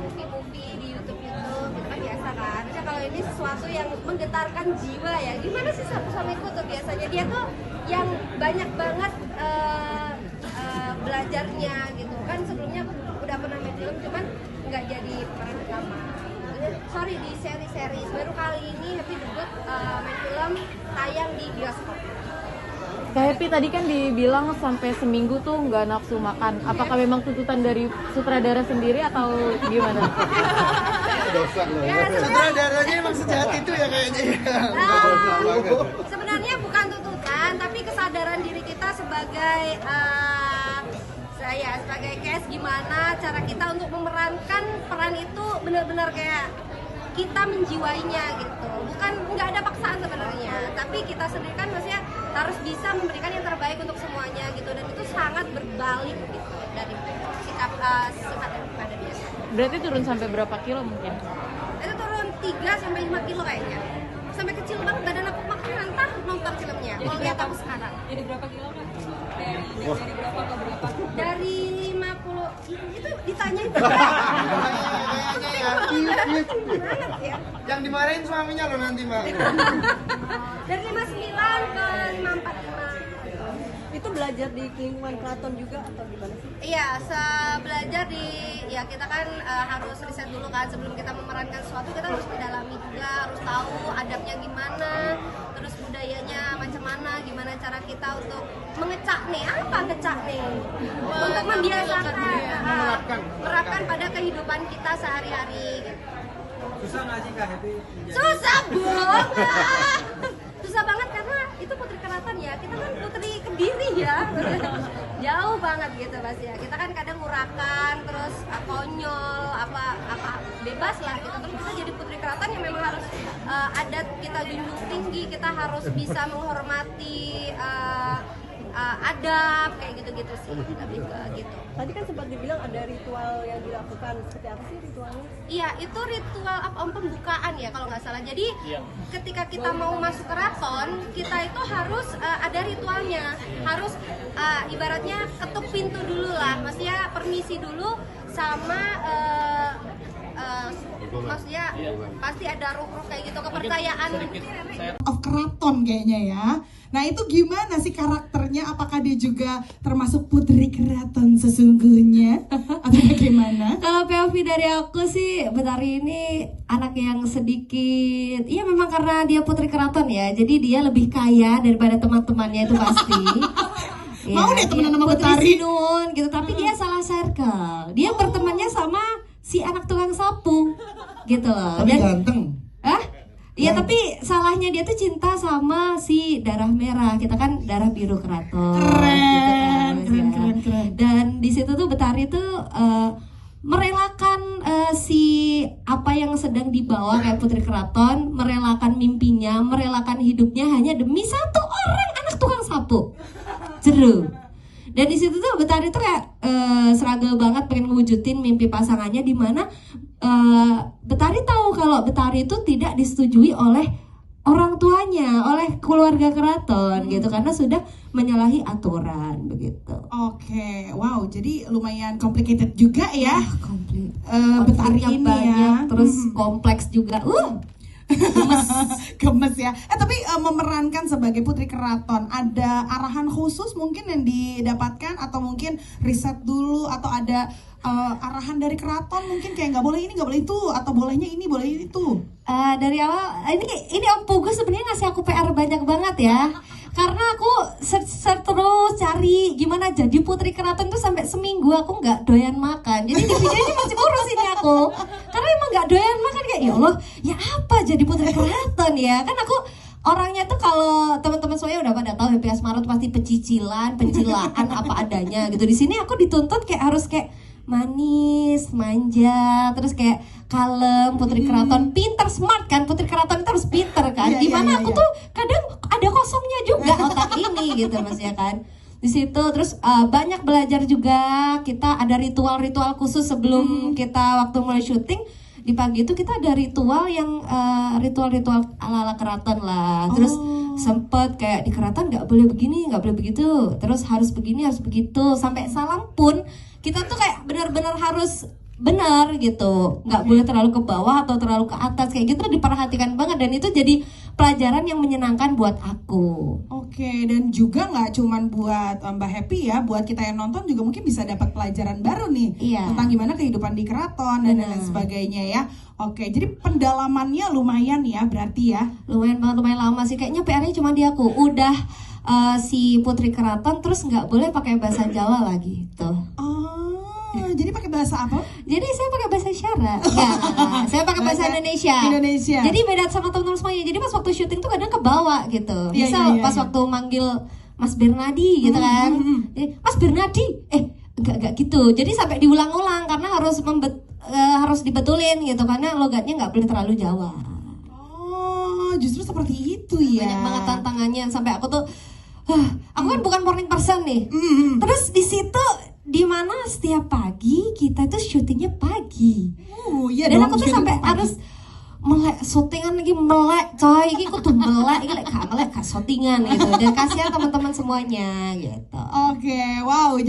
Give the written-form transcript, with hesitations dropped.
movie-movie di YouTube itu kan biasa kan. Terus kalau ini sesuatu yang menggetarkan jiwa ya. Gimana sih suamiku tuh biasanya dia tuh yang banyak banget belajarnya gitu kan. Sebelumnya aku udah pernah main film cuman nggak jadi pemeran utama. Sorry, di seri-seri baru kali ini Happy debut main film tayang di bioskop. Kak Happy tadi kan dibilang sampai seminggu tuh nggak nafsu makan. Apakah memang tuntutan dari sutradara sendiri atau gimana? Dosa loh. Ya, Sutradaranya emang sejahat itu ya kayaknya. sebenarnya bukan tuntutan, tapi kesadaran diri kita sebagai saya sebagai cast, gimana cara kita untuk memerankan peran itu benar-benar kayak kita menjiwainya gitu. Bukan nggak ada paksaan sebenarnya, tapi kita sendiri kan maksudnya harus bisa memberikan yang terbaik untuk semuanya gitu, dan itu sangat berbalik gitu dari sikap sifat pada biasa. Berarti turun sampai berapa kilo mungkin? Itu turun 3 sampai 5 kilo kayaknya. Sampai kecil banget badan aku, makanya entah nonton filmnya. Kalau lihat aku sekarang. Jadi berapa kilo kan? Dari berapa ke berapa? Dari 50 itu ditanyain banget ya. Yang dimarahin suaminya lo nanti, Mbak. Dari 59 ke 545. Itu belajar di lingkungan keraton juga atau gimana sih? Iya, belajar di ya kita kan harus riset dulu kan sebelum kita memerankan sesuatu, kita harus mendalami juga, harus tahu adabnya gimana, terus budayanya macam mana, gimana cara kita untuk mengecak nih, apa ngecak nih? Untuk membiasakan, menerapkan pada kehidupan kita sehari-hari gitu. Susah nggak sih Kak Happy? Susah banget. Susah banget karena itu putri keraton ya. Kita kan putri Kediri ya. Jauh banget gitu Mas ya. Kita kan kadang urakan, terus konyol, apa bebas lah gitu. Terus kita jadi putri keraton yang memang harus adat kita junjung tinggi, kita harus bisa menghormati adab kayak gitu-gitu sih, lebih ke gitu. Tadi kan sempat dibilang ada ritual yang dilakukan, seperti apa sih ritualnya? Iya, itu ritual pembukaan ya kalau nggak salah. Jadi ketika kita mau masuk keraton, kita itu harus ada ritualnya. Harus ibaratnya ketuk pintu dulu lah, maksudnya permisi dulu sama maksudnya pasti ada ruh-ruh kayak gitu, kepercayaan of keraton kayaknya ya. Nah itu gimana sih karakternya? Apakah dia juga termasuk putri keraton sesungguhnya atau bagaimana? Kalau POV dari aku sih, Betari ini anak yang sedikit, iya memang karena dia putri keraton ya, jadi dia lebih kaya daripada teman-temannya itu pasti. Mau deh temenan sama Putri Betari. Sinun gitu, tapi dia salah circle. Dia bertemannya sama si anak tukang sapu gitu loh. Tapi ganteng. Iya, tapi salahnya dia tuh cinta sama si darah merah. Kita kan darah biru keraton. Keren, gitu kan, keren, Mas, ya. keren. Dan di situ tuh Betari tuh merelakan si apa yang sedang dibawa kayak putri keraton, merelakan mimpinya, merelakan hidupnya hanya demi satu orang anak tukang sapu. Jeru. Dan di situ tuh Betari tuh kayak struggle banget pengen ngewujudin mimpi pasangannya, di mana Betari tahu kalau Betari itu tidak disetujui oleh orang tuanya, oleh keluarga keraton gitu, karena sudah menyalahi aturan begitu. Oke, wow, jadi lumayan complicated juga ya. Betari Konfliknya ini banyak, ya. terus kompleks juga. Gemes ya. Tapi memerankan sebagai putri keraton, ada arahan khusus mungkin yang didapatkan atau mungkin riset dulu, atau ada arahan dari keraton mungkin kayak nggak boleh ini, nggak boleh itu, atau bolehnya ini, boleh itu? Dari awal ini Om Pugu sebenarnya ngasih aku PR banyak banget ya, karena aku search terus cari gimana jadi putri keraton tuh sampai seminggu aku nggak doyan makan. Jadi di videonya masih kurus ini aku, karena emang nggak doyan makan, kayak ya Allah ya apa jadi putri keraton ya. Kan aku orangnya tuh, kalau teman-teman semuanya udah pada tahu Happy Asmara tuh pasti pencilaan apa adanya gitu. Di sini aku dituntut kayak harus kayak manis, manja, terus kayak kalem, putri keraton, pinter, smart kan, putri keraton itu harus pinter kan. Dimana aku tuh kadang ada kosongnya juga otak ini gitu Mas ya kan. Di situ terus banyak belajar juga, kita ada ritual-ritual khusus sebelum kita waktu mulai syuting. Di pagi itu kita ada ritual yang ritual-ritual ala-ala keraton lah. Terus sempet kayak di keraton nggak boleh begini, nggak boleh begitu, terus harus begini, harus begitu. Sampai salam pun kita tuh kayak benar-benar harus benar gitu, nggak boleh terlalu ke bawah atau terlalu ke atas kayak gitu, diperhatikan banget, dan itu jadi pelajaran yang menyenangkan buat aku. Oke, dan juga nggak cuman buat Mbak Happy ya, buat kita yang nonton juga mungkin bisa dapat pelajaran baru nih Iya. tentang gimana kehidupan di keraton dan lain sebagainya ya. Oke, jadi pendalamannya lumayan ya berarti ya. Lumayan banget, lumayan lama sih, kayaknya PR-nya cuma di aku. Udah si Putri Keraton terus nggak boleh pakai bahasa Jawa lagi tuh. Oh, jadi pakai bahasa apa? Jadi saya pakai bahasa isyarat. Ya, saya pakai bahasa Indonesia. Indonesia. Jadi beda sama teman-teman semuanya. Jadi pas waktu syuting tuh kadang kebawa gitu. Iya, Misal iya, iya, pas iya. waktu manggil Mas Bernadi gitu kan. Jadi, Mas Bernadi, enggak gitu. Jadi sampai diulang-ulang karena harus dibetulin gitu, karena logatnya nggak boleh terlalu Jawa. Oh, justru seperti itu ya. Banyak banget tantangannya sampai aku tuh aku kan bukan morning person nih. Terus di situ dimana setiap pagi kita itu syutingnya pagi. Iya Dan dong, aku tuh syuting sampai pagi. harus melek syutingan lagi, melek coy, ini aku tuh melek, ini melek syutingan gitu. Dan kasihan teman-teman semuanya gitu. Oke, wow.